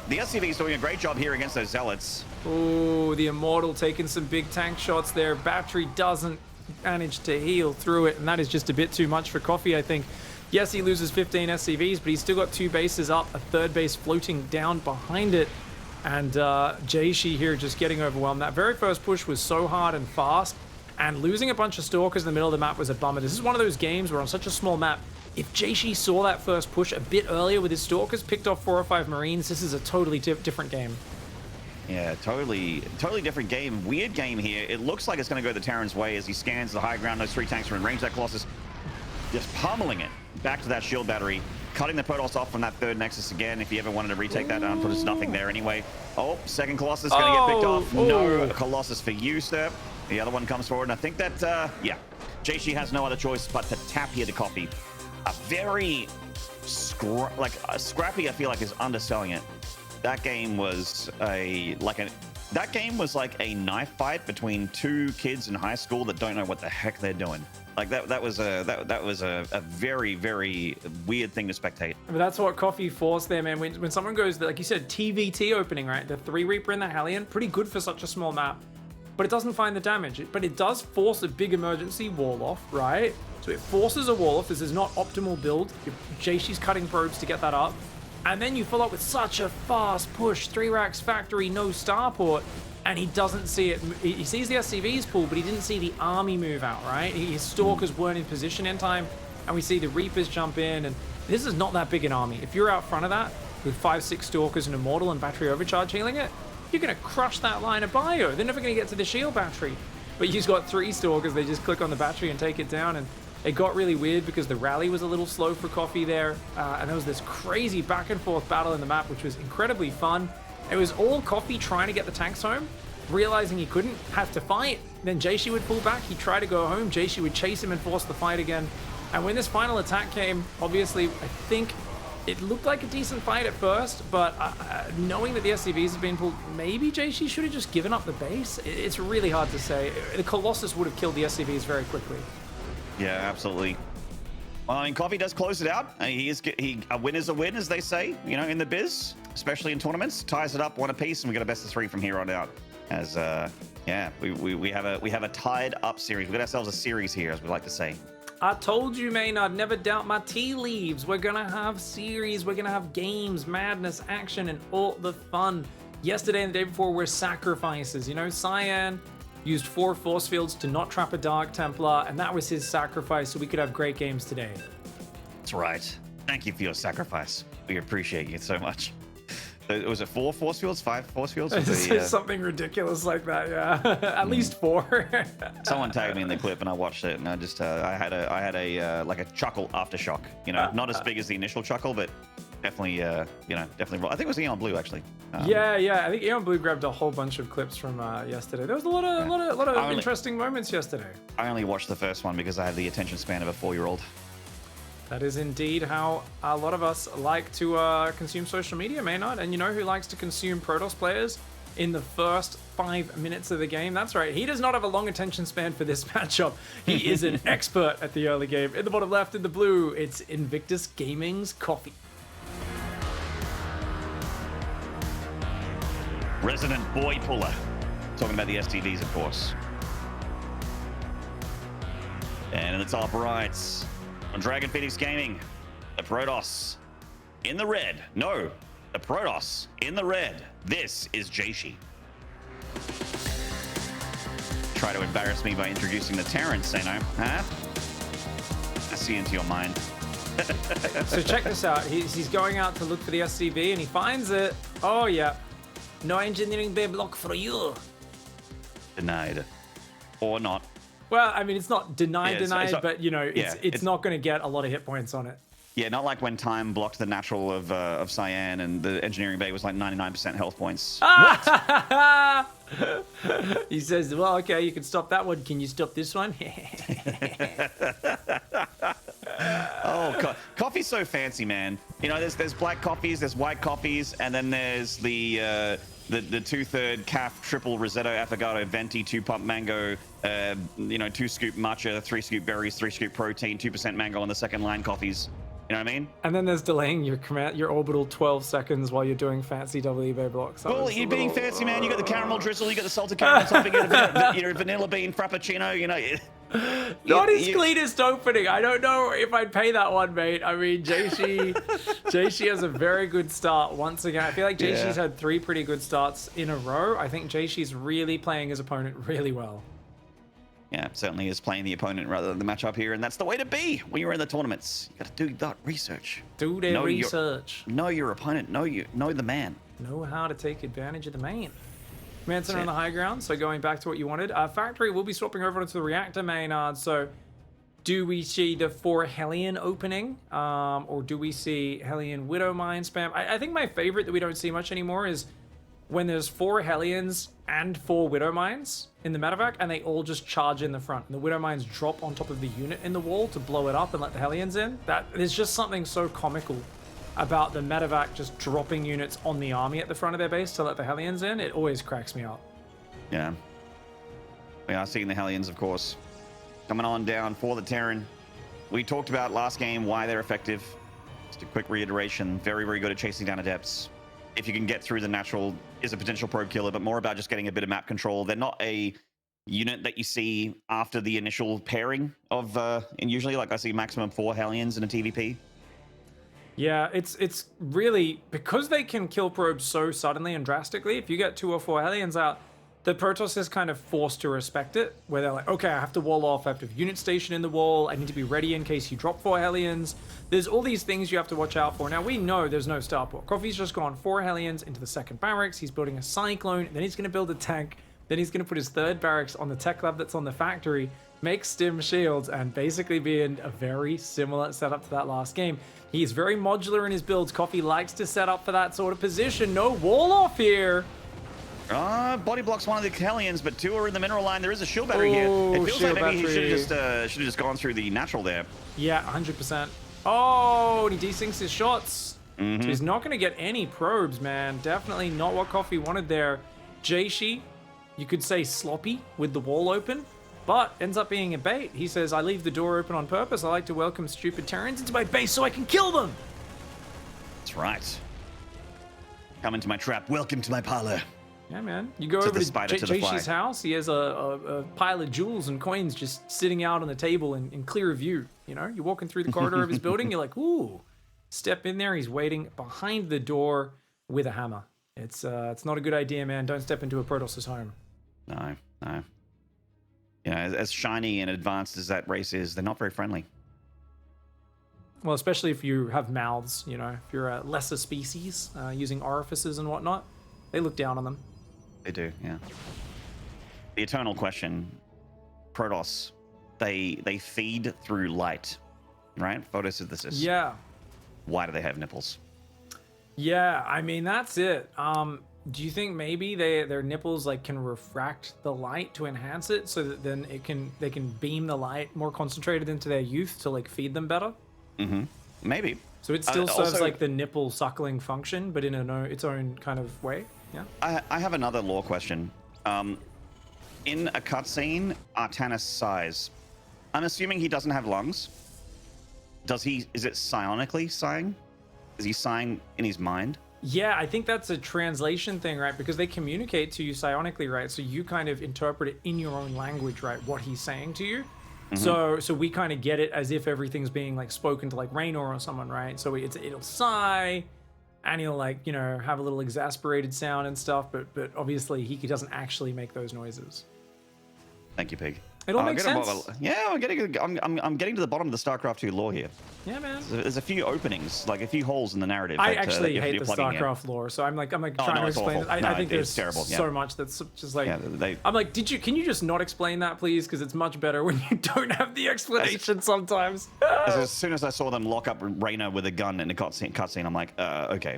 Speaker 1: The SCV is doing a great job here against those Zealots.
Speaker 2: Oh, the Immortal taking some big tank shots there. Battery doesn't manage to heal through it, and that is just a bit too much for Coffee, I think. Yes, he loses 15 SCVs, but he's still got 2 bases up, a 3rd base floating down behind it. And Jieshi here just getting overwhelmed. That very first push was so hard and fast, and losing a bunch of Stalkers in the middle of the map was a bummer. This is one of those games where on such a small map, if Jieshi saw that first push a bit earlier with his Stalkers, picked off 4 or 5 Marines, this is a totally different game.
Speaker 1: Yeah, totally different game. Weird game here. It looks like it's going to go the Terran's way as he scans the high ground. Those 3 tanks are in range. That Colossus just pummeling it back to that shield battery, cutting the Protoss off from that 3rd Nexus again. If you ever wanted to retake that, there's nothing there anyway. Oh, 2nd Colossus going to get picked off. No Colossus for you, sir. The other one comes forward, and I think that, yeah, Jieshi has no other choice but to tap here to Coffee. A very scrappy, I feel like, is underselling it. That game was like a knife fight between 2 kids in high school that don't know what the heck they're doing. Like that was a very, very weird thing to spectate.
Speaker 2: But that's what Coffee forced there, man. When someone goes, like you said, TVT opening, right? The 3 Reaper and the Hellion, pretty good for such a small map. But it doesn't find the damage. But it does force a big emergency wall off, right? So it forces a wall off. This is not optimal build. Jieshi's cutting probes to get that up. And then you follow up with such a fast push. 3 racks factory, no starport. And he doesn't see it. He sees the SCVs pull, but he didn't see the army move out, right? His Stalkers weren't in position in time. And we see the Reapers jump in. And this is not that big an army. If you're out front of that with 5-6 Stalkers and Immortal and Battery Overcharge healing it, you're going to crush that line of bio. They're never going to get to the shield battery. But you've got 3 Stalkers. They just click on the battery and take it down. And it got really weird because the rally was a little slow for Coffee there. And there was this crazy back and forth battle in the map, which was incredibly fun. It was all Coffee trying to get the tanks home, realizing he couldn't, have to fight. Then Jieshi would pull back. He'd try to go home. Jieshi would chase him and force the fight again. And when this final attack came, obviously, I think it looked like a decent fight at first, but knowing that the SCVs have been pulled, maybe Jieshi should have just given up the base. It's really hard to say. The Colossus would have killed the SCVs very quickly.
Speaker 1: Yeah, absolutely. Well, I mean, Coffee does close it out. A win is a win, as they say, you know, in the biz, especially in tournaments. Ties it up 1 apiece, and we got a best of 3 from here on out. As yeah, we have a tied up series. We got ourselves a series here, as we like to say.
Speaker 2: I told you, Maynard, never doubt my tea leaves. We're gonna have series, we're gonna have games, madness, action, and all the fun. Yesterday and the day before were sacrifices. You know, Cyan used 4 force fields to not trap a Dark Templar, and that was his sacrifice, so we could have great games today.
Speaker 1: That's right. Thank you for your sacrifice. We appreciate you so much. Was it 4 force fields, 5 force fields?
Speaker 2: Something ridiculous like that, yeah. At least 4.
Speaker 1: Someone tagged me in the clip, and I watched it, and I just I had a like a chuckle aftershock. You know, not as big as the initial chuckle, but definitely you know, definitely. I think it was Eon Blue actually.
Speaker 2: Yeah. I think Eon Blue grabbed a whole bunch of clips from yesterday. There was a lot of interesting moments yesterday.
Speaker 1: I only watched the first one because I have the attention span of a 4-year-old.
Speaker 2: That is indeed how a lot of us like to consume social media, Maynard. And you know who likes to consume Protoss players in the first 5 minutes of the game? That's right. He does not have a long attention span for this matchup. He is an expert at the early game. In the bottom left, in the blue, it's Invictus Gaming's Coffee.
Speaker 1: Resident boy puller. Talking about the STDs, of course. And in the top right, on Dragon Phoenix Gaming, the Protoss in the red. No, the Protoss in the red. This is Jieshi. Try to embarrass me by introducing the Terran, say no, huh? I see into your mind.
Speaker 2: So check this out. He's going out to look for the SCV and he finds it. Oh, yeah. No engineering bay block for you.
Speaker 1: Denied. Or not.
Speaker 2: Well, I mean, it's not denied,
Speaker 1: not,
Speaker 2: but, you know, it's not going to get a lot of hit points on it.
Speaker 1: Yeah, not like when Time blocked the natural of Cyan and the engineering bay was like 99% health points.
Speaker 2: What? He says, well, okay, you can stop that one. Can you stop this one?
Speaker 1: Oh, coffee's so fancy, man. You know, there's black coffees, there's white coffees, and then there's the 2/3 calf triple Rosetto Affogato Venti 2-pump mango, you know, 2-scoop matcha, 3-scoop berries, 3-scoop protein, 2% mango on the second line coffees. You know what I mean?
Speaker 2: And then there's delaying your orbital 12 seconds while you're doing fancy double eBay blocks.
Speaker 1: Well, you're being fancy, man. You got the caramel drizzle, you got the salted caramel topping, you got your vanilla bean frappuccino. You know,
Speaker 2: Not his cleanest opening. I don't know if I'd pay that one, mate. I mean, Jieshi has a very good start once again. I feel like Jieshi's had 3 pretty good starts in a row. I think Jieshi's really playing his opponent really well.
Speaker 1: Yeah, certainly is playing the opponent rather than the matchup here, and that's the way to be when you're in the tournaments. You got to do that research.
Speaker 2: Do the research.
Speaker 1: Know your opponent. Know the man.
Speaker 2: Know how to take advantage of the main. Manson on the high ground, so going back to what you wanted. Factory will be swapping over to the reactor Maynard, so do we see the 4 Hellion opening? Or do we see Hellion Widow Mine spam? I think my favorite that we don't see much anymore is when there's 4 Hellions and 4 Widow Mines in the medevac, and they all just charge in the front. And the Widow Mines drop on top of the unit in the wall to blow it up and let the Hellions in. There's just something so comical about the medevac just dropping units on the army at the front of their base to let the Hellions in. It always cracks me up.
Speaker 1: Yeah. We are seeing the Hellions, of course, coming on down for the Terran. We talked about last game why they're effective. Just a quick reiteration. Very, very good at chasing down adepts. If you can get through the natural, is a potential probe killer, but more about just getting a bit of map control. They're not a unit that you see after the initial pairing of, and usually, like, I see maximum 4 Hellions in a TVP.
Speaker 2: Yeah, it's really, because they can kill probes so suddenly and drastically, if you get 2 or 4 Hellions out, the Protoss is kind of forced to respect it, where they're like, okay, I have to wall off, I have to have unit station in the wall, I need to be ready in case you drop 4 Hellions. There's all these things you have to watch out for. Now, we know there's no starport. Coffee's just gone 4 Hellions into the 2nd barracks, he's building a Cyclone, then he's going to build a tank, then he's going to put his 3rd barracks on the tech lab that's on the factory, make stim shields, and basically be in a very similar setup to that last game. He's very modular in his builds. Coffee likes to set up for that sort of position. No wall off here.
Speaker 1: Body blocks one of the Hellions, but 2 are in the mineral line. There is a shield battery here. It feels like maybe he should have just gone through the natural there.
Speaker 2: Yeah, 100%. Oh, and he desyncs his shots.
Speaker 1: Mm-hmm.
Speaker 2: So he's not going to get any probes, man. Definitely not what Coffee wanted there. Jieshi, you could say sloppy with the wall open, but ends up being a bait. He says, I leave the door open on purpose. I like to welcome stupid Terrans into my base so I can kill them.
Speaker 1: That's right. Come into my trap. Welcome to my parlor.
Speaker 2: Yeah, man. You go over to Jieshi's house. He has a pile of jewels and coins just sitting out on the table in clear view. You know, you're walking through the corridor of his building. You're like, ooh. Step in there. He's waiting behind the door with a hammer. It's not a good idea, man. Don't step into a Protoss's home.
Speaker 1: No. You know, as shiny and advanced as that race is, they're not very friendly.
Speaker 2: Well, especially if you have mouths, you know, if you're a lesser species using orifices and whatnot, they look down on them.
Speaker 1: They do, yeah. The eternal question, Protoss, they feed through light, right? Photosynthesis.
Speaker 2: Yeah.
Speaker 1: Why do they have nipples?
Speaker 2: Yeah, I mean, that's it. Do you think maybe their nipples like can refract the light to enhance it so that then they can beam the light more concentrated into their youth to like feed them better?
Speaker 1: Mm-hmm. Maybe.
Speaker 2: So it still serves like the nipple suckling function, but in its own kind of way. Yeah.
Speaker 1: I have another lore question. In a cutscene, Artanis sighs. I'm assuming he doesn't have lungs. Is it psionically sighing? Is he sighing in his mind?
Speaker 2: Yeah, I think that's a translation thing, right? Because they communicate to you psionically, right? So you kind of interpret it in your own language, right? What he's saying to you. Mm-hmm. So we kind of get it as if everything's being like spoken to like Raynor or someone, right? So it'll sigh, and he'll like, you know, have a little exasperated sound and stuff, but obviously he doesn't actually make those noises.
Speaker 1: Thank you, Pig.
Speaker 2: It all makes sense.
Speaker 1: Yeah, I'm getting to the bottom of the StarCraft 2 lore here.
Speaker 2: Yeah, man.
Speaker 1: There's a few openings, like a few holes in the narrative.
Speaker 2: I actually hate the StarCraft lore, so I'm trying to explain it. I think there's
Speaker 1: terrible.
Speaker 2: So much that's just like.
Speaker 1: Yeah,
Speaker 2: I'm like, can you just not explain that, please? Because it's much better when you don't have the explanation sometimes.
Speaker 1: As soon as I saw them lock up Reyna with a gun in a cutscene, I'm like, okay.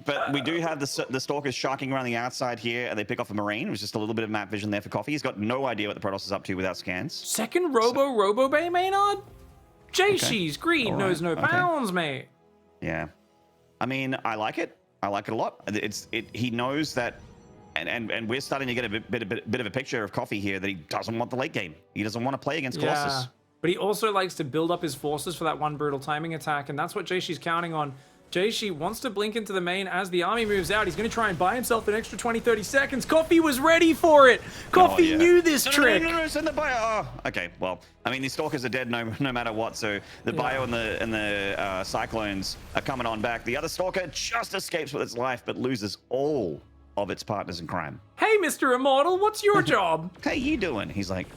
Speaker 1: But we do have the Stalkers sharking around the outside here, and they pick off a Marine. It was just a little bit of map vision there for Coffee. He's got no idea what the Protoss is up to without scans.
Speaker 2: Second Robo Bay Maynard? Jayshi's greed knows no bounds, mate.
Speaker 1: Yeah. I mean, I like it. I like it a lot. He knows that, and we're starting to get a bit of a picture of Coffee here that he doesn't want the late game. He doesn't want to play against Colossus.
Speaker 2: But he also likes to build up his forces for that one brutal timing attack, and that's what Jayshi's counting on. Jieshi wants to blink into the main as the army moves out. He's going to try and buy himself an extra 20-30 seconds. Coffee was ready for it. Coffee knew this trick.
Speaker 1: No, send the bio. Oh, okay, well, I mean, these stalkers are dead no matter what, so the bio and the cyclones are coming on back. The other stalker just escapes with its life, but loses all of its partners in crime.
Speaker 2: Hey, Mr. Immortal, what's your job?
Speaker 1: Hey, you doing? He's like,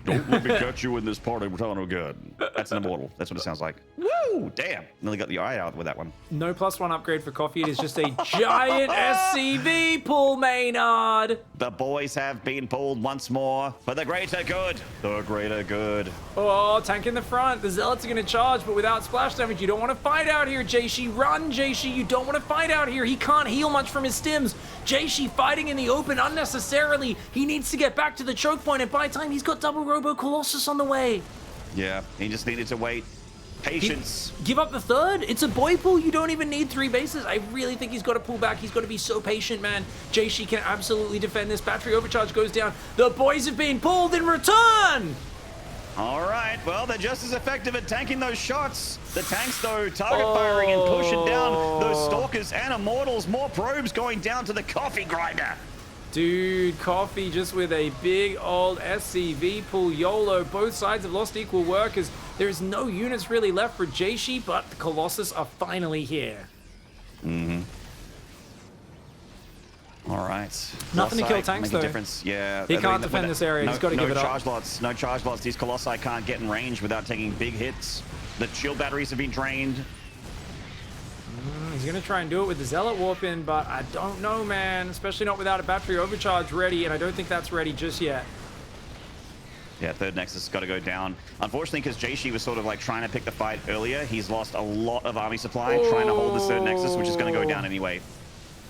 Speaker 1: don't let me catch you in this party of town again. That's an immortal. That's what it sounds like. Woo! Damn. Nearly got the eye out with that one.
Speaker 2: No +1 upgrade for Coffee. It is just a giant SCV pull, Maynard.
Speaker 1: The boys have been pulled once more for the greater good. The greater good.
Speaker 2: Oh, tank in the front. The Zealots are going to charge, but without splash damage. You don't want to fight out here, Jieshi. Run, Jieshi. You don't want to fight out here. He can't heal much from his stims. Jieshi fighting in the open unnecessarily. He needs to get back to the choke point, and by the time he's got double Robo Colossus on the way.
Speaker 1: Yeah, he just needed to wait. Patience.
Speaker 2: Give up the third. It's a boy pull. You don't even need 3 bases. I really think he's got to pull back. He's got to be so patient, man. Jieshi can absolutely defend this. Battery overcharge goes down. The boys have been pulled in return.
Speaker 1: All right, well, they're just as effective at tanking those shots. The tanks, though, target firing and pushing down those stalkers and immortals. More probes going down to the coffee grinder.
Speaker 2: Dude, Coffee just with a big old SCV pull YOLO. Both sides have lost equal work as there is no units really left for Jieshi, but the Colossus are finally here.
Speaker 1: Mm-hmm. All right.
Speaker 2: Nothing to kill tanks, though.
Speaker 1: Difference. Yeah.
Speaker 2: He can't defend this area. He's got to give it up.
Speaker 1: No charge lots. These Colossi can't get in range without taking big hits. The shield batteries have been drained.
Speaker 2: He's going to try and do it with the Zealot Warp in, but I don't know, man. Especially not without a battery overcharge ready, and I don't think that's ready just yet.
Speaker 1: Yeah, third Nexus has got to go down. Unfortunately, because Jieshi was sort of like trying to pick the fight earlier, he's lost a lot of army supply trying to hold this third Nexus, which is going to go down anyway.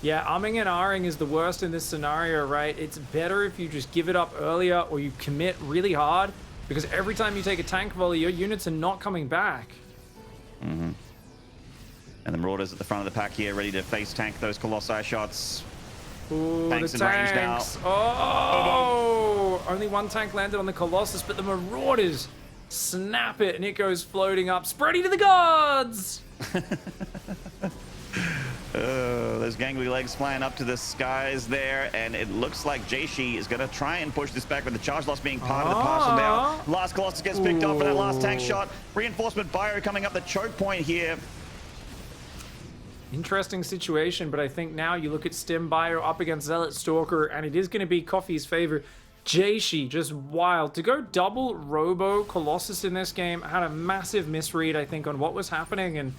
Speaker 2: Yeah, umming and ahhing is the worst in this scenario, right? It's better if you just give it up earlier or you commit really hard, because every time you take a tank volley, your units are not coming back.
Speaker 1: Mm-hmm. And the Marauders at the front of the pack here, ready to face tank those Colossi shots.
Speaker 2: Ooh,
Speaker 1: tanks
Speaker 2: the
Speaker 1: in range
Speaker 2: tanks.
Speaker 1: now.
Speaker 2: Oh! Only one tank landed on the Colossus, but the Marauders snap it, and it goes floating up. Spready to the gods!
Speaker 1: There's gangly legs flying up to the skies there, and it looks like Jieshi is going to try and push this back with the charge loss being part of the parcel now. Last Colossus gets picked up for that last tank shot. Reinforcement bio coming up the choke point here.
Speaker 2: Interesting situation, but I think now you look at Stim Bio up against Zealot Stalker, and it is going to be Coffee's favor. Jieshi, just wild. To go double Robo Colossus in this game, had a massive misread, I think, on what was happening, and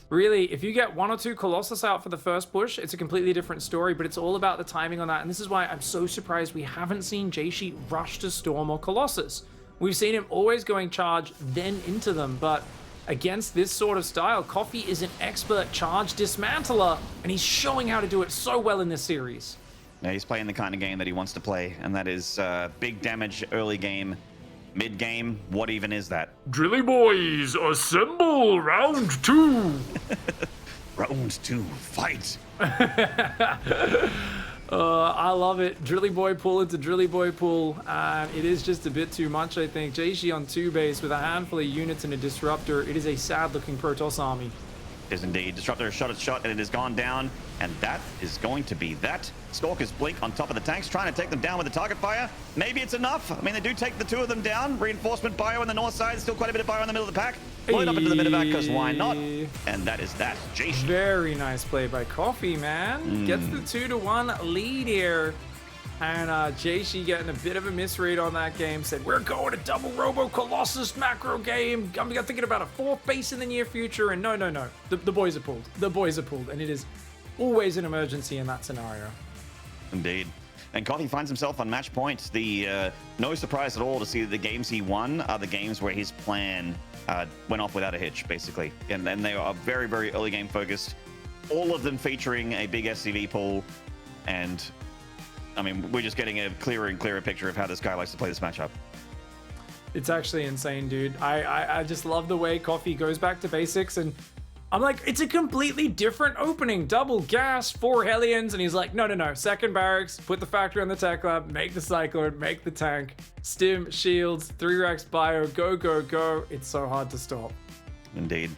Speaker 2: really, if you get 1 or 2 Colossus out for the first push, it's a completely different story, but it's all about the timing on that, and this is why I'm so surprised we haven't seen Jieshi rush to Storm or Colossus. We've seen him always going charge, then into them, but against this sort of style, Coffee is an expert charge dismantler, and he's showing how to do it so well in this series.
Speaker 1: Yeah, he's playing the kind of game that he wants to play, and that is big damage early game, mid game. What even is that?
Speaker 3: Drilly boys, assemble! Round 2!
Speaker 1: Round 2, fight!
Speaker 2: I love it. Drilly Boy pull into Drilly Boy pull. It is just a bit too much, I think. Jieshi on 2 base with a handful of units and a Disruptor. It is a sad-looking Protoss army.
Speaker 1: It is indeed. Disruptor shot its shot, and it has gone down. And that is going to be that. Stalkers blink on top of the tanks, trying to take them down with the target fire. Maybe it's enough. I mean, they do take the 2 of them down. Reinforcement bio on the north side. Still quite a bit of bio in the middle of the pack. Blown up into the medevac, because why not? And that is that. Jieshi.
Speaker 2: Very nice play by Coffee, man. Gets the 2-1 lead here. And Jieshi getting a bit of a misread on that game. Said, we're going to double Robo Colossus macro game. I'm thinking about a 4th base in the near future. And no. The boys are pulled. The boys are pulled. And it is always an emergency in that scenario.
Speaker 1: Indeed. And Coffee finds himself on match point. The no surprise at all to see that the games he won are the games where his plan went off without a hitch, basically. And they are very, very early game focused. All of them featuring a big SCV pool. And I mean, we're just getting a clearer and clearer picture of how this guy likes to play this matchup.
Speaker 2: It's actually insane, dude. I just love the way Coffee goes back to basics, and I'm like, it's a completely different opening. Double gas, 4 Hellions, and he's like, no. Second barracks, put the factory on the tech lab, make the cyclone, make the tank, stim, shields, 3 Rex bio, go. It's so hard to stop.
Speaker 1: Indeed.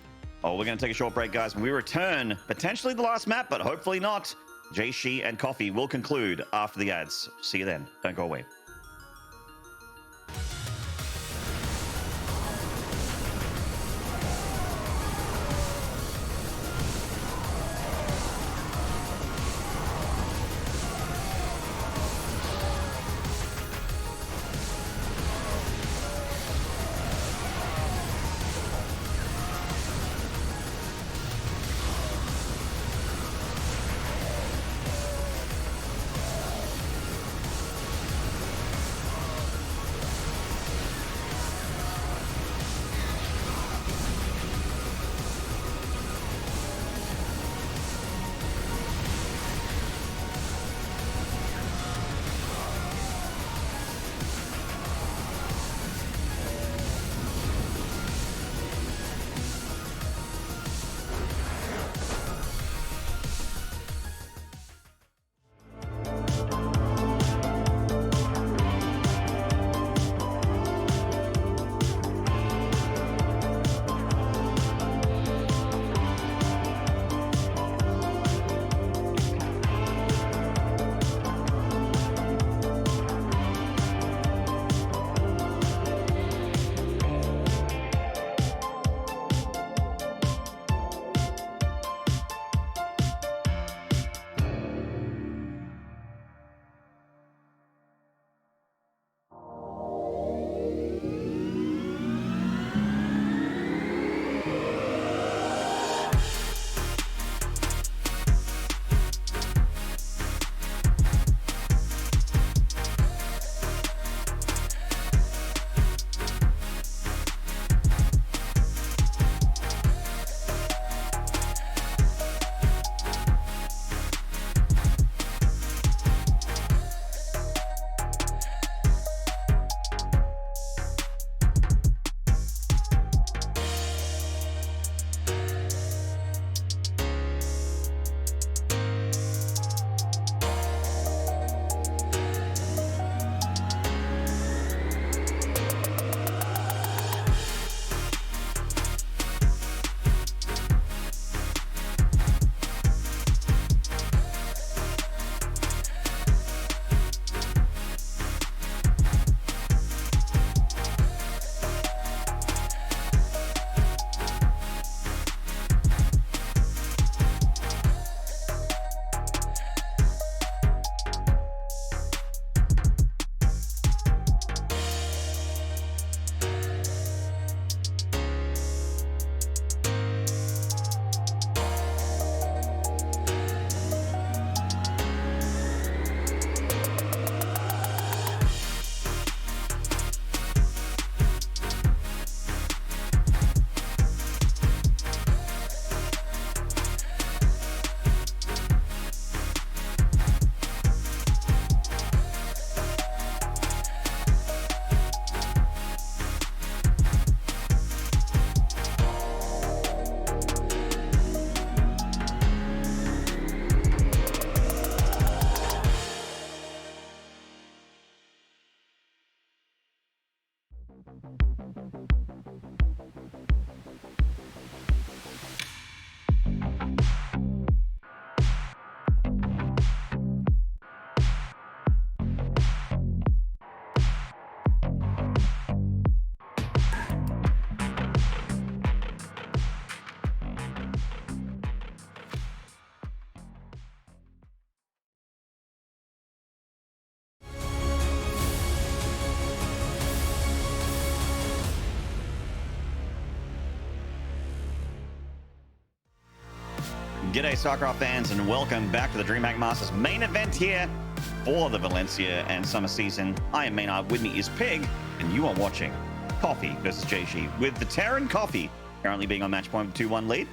Speaker 1: Oh, we're going to take a short break, guys. When we return, potentially the last map, but hopefully not, Jieshi and Coffee will conclude after the ads. See you then. Don't go away. G'day, StarCraft fans, and welcome back to the DreamHack Masters main event here for the Valencia and Summer Season. I am Maynard, with me is Pig, and you are watching Coffee versus Jieshi, with the Terran Coffee currently being on match point with 2-1 lead.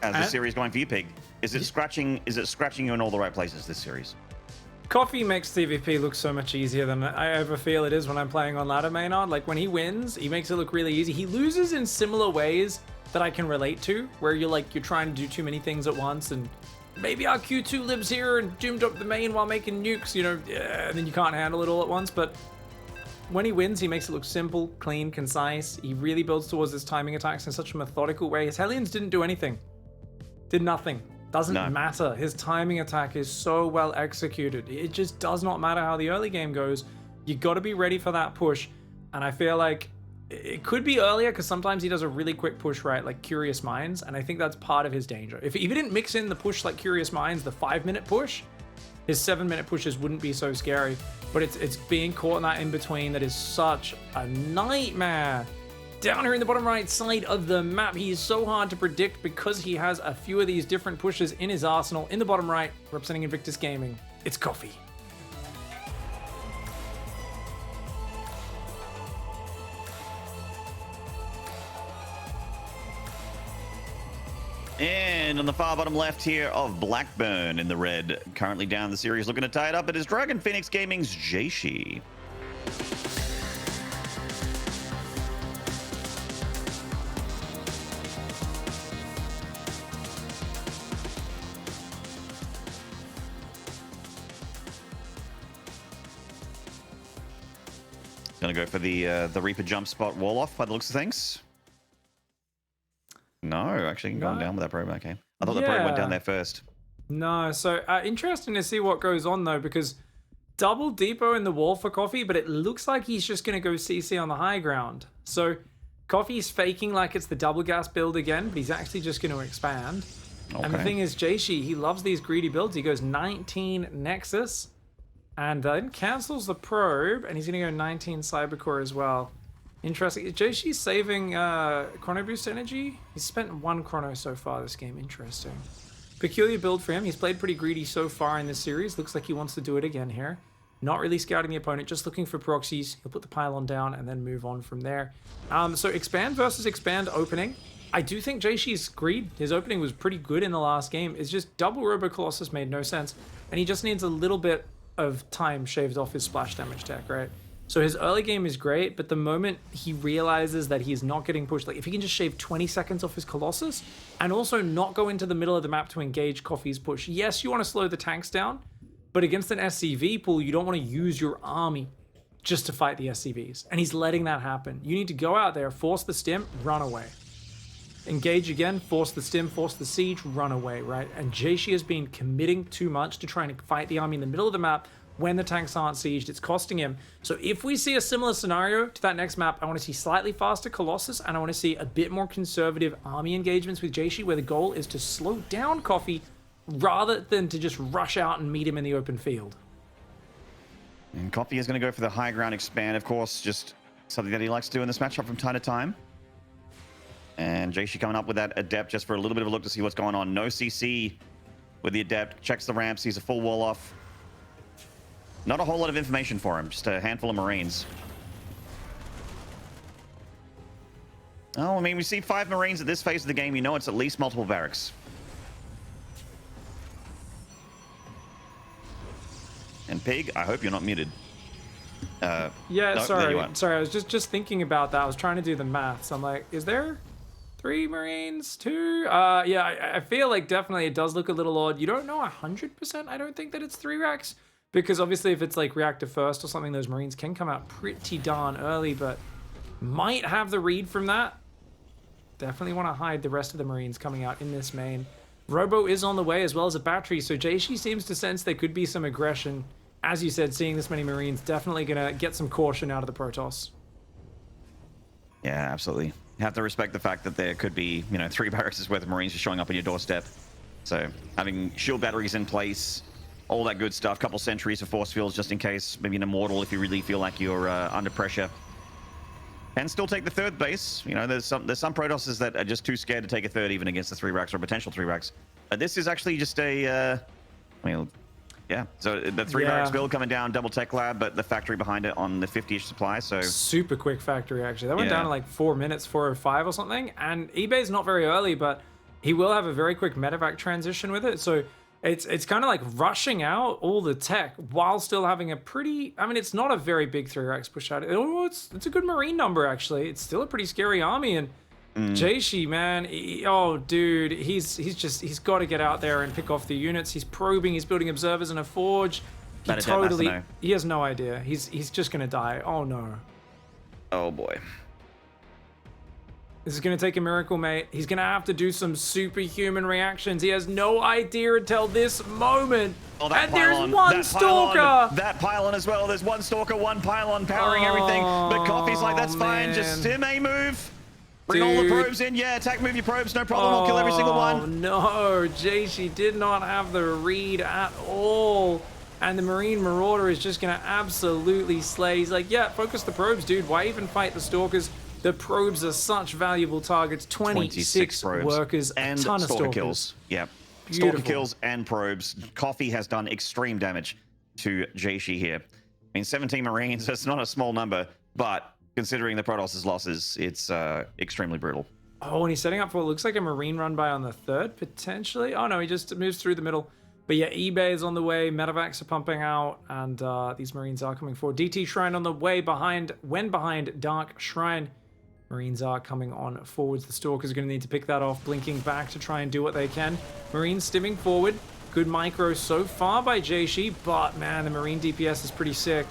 Speaker 1: How's the series going for you, Pig? Is it scratching you in all the right places, this series?
Speaker 2: Coffee makes CVP look so much easier than I ever feel it is when I'm playing on ladder Maynard. Like, when he wins, he makes it look really easy. He loses in similar ways that I can relate to, where you're trying to do too many things at once, and maybe our Q2 lives here and doomed up the main while making nukes, and then you can't handle it all at once. But when he wins, he makes it look simple, clean, concise. He really builds towards his timing attacks in such a methodical way. His Hellions didn't do anything. Did nothing. Doesn't matter. His timing attack is so well executed. It just does not matter how the early game goes. You got to be ready for that push. And I feel like it could be earlier because sometimes he does a really quick push, right? Like Curious Minds. And I think that's part of his danger. If he didn't mix in the push like Curious Minds, the 5-minute push, his 7-minute pushes wouldn't be so scary. But it's being caught in that in between that is such a nightmare. Down here in the bottom right side of the map, he is so hard to predict because he has a few of these different pushes in his arsenal. In the bottom right, representing Invictus Gaming, it's Coffee.
Speaker 1: And on the far bottom left here of Blackburn in the red, currently down the series, looking to tie it up. It is Dragon Phoenix Gaming's Jieshi. Gonna go for the Reaper jump spot wall off by the looks of things. No, actually gone down with that probe. Okay, I thought the probe went down there first.
Speaker 2: No, so interesting to see what goes on though, because double depot in the wall for Coffee, but it looks like he's just gonna go CC on the high ground. So Coffee's faking like it's the double gas build again, but he's actually just gonna expand. Okay. And the thing is, Jieshi, he loves these greedy builds. He goes 19 Nexus. And then cancels the probe, and he's going to go 19 Cybercore as well. Interesting. Jieshi's saving Chrono Boost energy. He's spent 1 Chrono so far this game. Interesting. Peculiar build for him. He's played pretty greedy so far in this series. Looks like he wants to do it again here. Not really scouting the opponent, just looking for proxies. He'll put the pylon down and then move on from there. So expand versus expand opening. I do think Jieshi's greed, his opening was pretty good in the last game. It's just double Robo Colossus made no sense. And he just needs a little bit of time shaved off his splash damage tech, right? So his early game is great, but the moment he realizes that he's not getting pushed, like if he can just shave 20 seconds off his Colossus and also not go into the middle of the map to engage Coffee's push. Yes, you want to slow the tanks down, but against an SCV pool, you don't want to use your army just to fight the SCVs. And he's letting that happen. You need to go out there, force the stim, run away. Engage again, force the stim, force the siege, run away, right? And Jieshi has been committing too much to trying to fight the army in the middle of the map when the tanks aren't sieged. It's costing him. So if we see a similar scenario to that next map, I want to see slightly faster Colossus, and I want to see a bit more conservative army engagements with Jieshi, where the goal is to slow down Coffee rather than to just rush out and meet him in the open field.
Speaker 1: And Coffee is going to go for the high ground expand, of course, just something that he likes to do in this matchup from time to time. And Jieshi coming up with that Adept just for a little bit of a look to see what's going on. No CC with the Adept. Checks the ramp, sees a full wall off. Not a whole lot of information for him, just a handful of Marines. Oh, I mean, we see 5 Marines at this phase of the game. You know it's at least multiple barracks. And Pig, I hope you're not muted.
Speaker 2: Yeah,
Speaker 1: no,
Speaker 2: sorry. I was just thinking about that. I was trying to do the maths. I'm like, is there 3 Marines? 2? Yeah, I feel like definitely it does look a little odd. You don't know 100%. I don't think that it's 3 racks. Because obviously if it's like reactor first or something, those Marines can come out pretty darn early, but might have the read from that. Definitely want to hide the rest of the Marines coming out in this main. Robo is on the way as well as a battery, so Jieshi seems to sense there could be some aggression. As you said, seeing this many Marines, definitely going to get some caution out of the Protoss.
Speaker 1: Yeah, absolutely. You have to respect the fact that there could be, 3 barracks worth of Marines just showing up on your doorstep. So having shield batteries in place, all that good stuff, couple sentries for force fields just in case, maybe an immortal if you really feel like you're under pressure. And still take the 3rd base. There's some Protosses that are just too scared to take a 3rd even against the 3 racks or potential 3 racks. This is actually just a, yeah. So the 3 barracks build coming down, double tech lab, but the factory behind it on the 50-ish supply. So
Speaker 2: super quick factory actually. That went down in like 4 minutes, 4:05 or something. And eBay's not very early, but he will have a very quick medevac transition with it. So it's kind of like rushing out all the tech while still having a pretty, it's not a very big 3 racks push out. Oh, it's a good Marine number actually. It's still a pretty scary army. And Jieshi, man, dude, he's got to get out there and pick off the units. He's probing, he's building observers and a forge. He
Speaker 1: Better Dead
Speaker 2: totally.
Speaker 1: Master, no.
Speaker 2: He has no idea. He's just gonna die. Oh no.
Speaker 1: Oh boy.
Speaker 2: This is gonna take a miracle, mate. He's gonna have to do some superhuman reactions. He has no idea until this moment.
Speaker 1: Oh, that
Speaker 2: and
Speaker 1: pylon,
Speaker 2: there's one
Speaker 1: that
Speaker 2: stalker.
Speaker 1: Pylon, that pylon as well. There's one stalker, one pylon powering everything. But Coffee's like, that's fine. Just
Speaker 2: man.
Speaker 1: stim a move. Bring all the
Speaker 2: Dude.
Speaker 1: probes in. Yeah, attack, move your probes. No problem. I'll kill every single one.
Speaker 2: Oh no, Jieshi did not have the read at all. And the Marine Marauder is just gonna absolutely slay. He's like, yeah, focus the probes, dude. Why even fight the stalkers? The probes are such valuable targets. 26
Speaker 1: probes.
Speaker 2: workers,
Speaker 1: And
Speaker 2: a ton of
Speaker 1: stalker
Speaker 2: stalkers.
Speaker 1: kills. Yeah.
Speaker 2: Beautiful.
Speaker 1: Stalker kills and probes. Coffee has done extreme damage to Jieshi here. I mean, 17 Marines, that's not a small number, but considering the Protoss' losses, it's extremely brutal.
Speaker 2: Oh, and he's setting up for what looks like a Marine run by on the third, potentially. Oh no, he just moves through the middle. But yeah, eBay is on the way, medevacs are pumping out, and these Marines are coming forward. DT Shrine on the way behind Dark Shrine. Marines are coming on forwards. The Stalkers are going to need to pick that off, blinking back to try and do what they can. Marines stimming forward. Good micro so far by Jieshi, but man, the Marine DPS is pretty sick.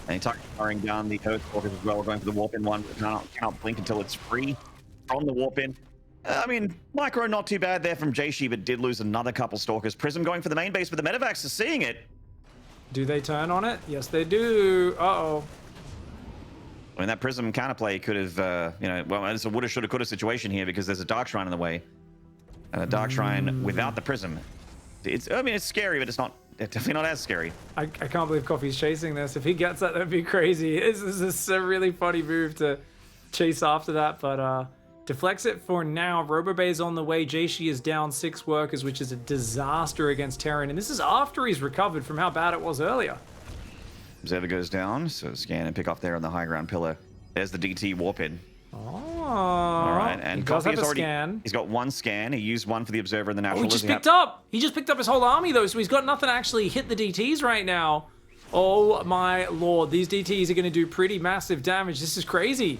Speaker 1: And he's firing down the Earth Stalkers as well, going for the warp-in one. Cannot blink until it's free from the warp-in. I mean, micro not too bad there from Jieshi, but did lose another couple Stalkers. Prism going for the main base, but the medevacs are seeing it.
Speaker 2: Do they turn on it? Yes, they do. Uh-oh.
Speaker 1: I mean, that Prism counterplay could have, you know, well, it's a woulda, shoulda, coulda situation here because there's a Dark Shrine in the way. And a Dark Shrine without the Prism. I mean, it's scary, but it's definitely not as scary.
Speaker 2: I can't believe Coffee's chasing this. If he gets that, that'd be crazy. This is a really funny move to chase after that, but deflects it for now. Robobay's on the way. Jieshi is down 6 workers, which is a disaster against Terran, and this is after he's recovered from how bad it was earlier.
Speaker 1: Observer goes down, so scan and pick off there on the high ground pillar. There's the DT warp in.
Speaker 2: Oh,
Speaker 1: all right, and
Speaker 2: he does
Speaker 1: Coffee
Speaker 2: have
Speaker 1: has
Speaker 2: a
Speaker 1: already.
Speaker 2: scan.
Speaker 1: He's got one scan. He used one for the observer and the natural.
Speaker 2: Oh, he just picked up. He just picked up his whole army though, so he's got nothing to actually hit the DTs right now. Oh my lord, these DTs are going to do pretty massive damage. This is crazy.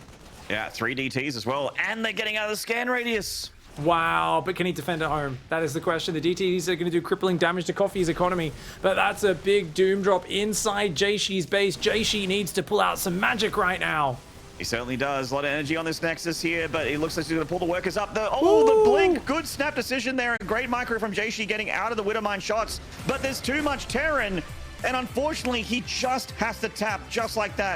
Speaker 1: Yeah, 3 DTs as well, and they're getting out of the scan radius.
Speaker 2: Wow, but can he defend at home? That is the question. The DTs are going to do crippling damage to Coffee's economy, but that's a big doom drop inside Jieshi's base. Jieshi needs to pull out some magic right now.
Speaker 1: He certainly does. A lot of energy on this Nexus here, but it looks like he's going to pull the workers up. The blink. Good snap decision there. Great micro from Jieshi getting out of the Widowmine shots, but there's too much Terran, and unfortunately, he just has to tap just like that.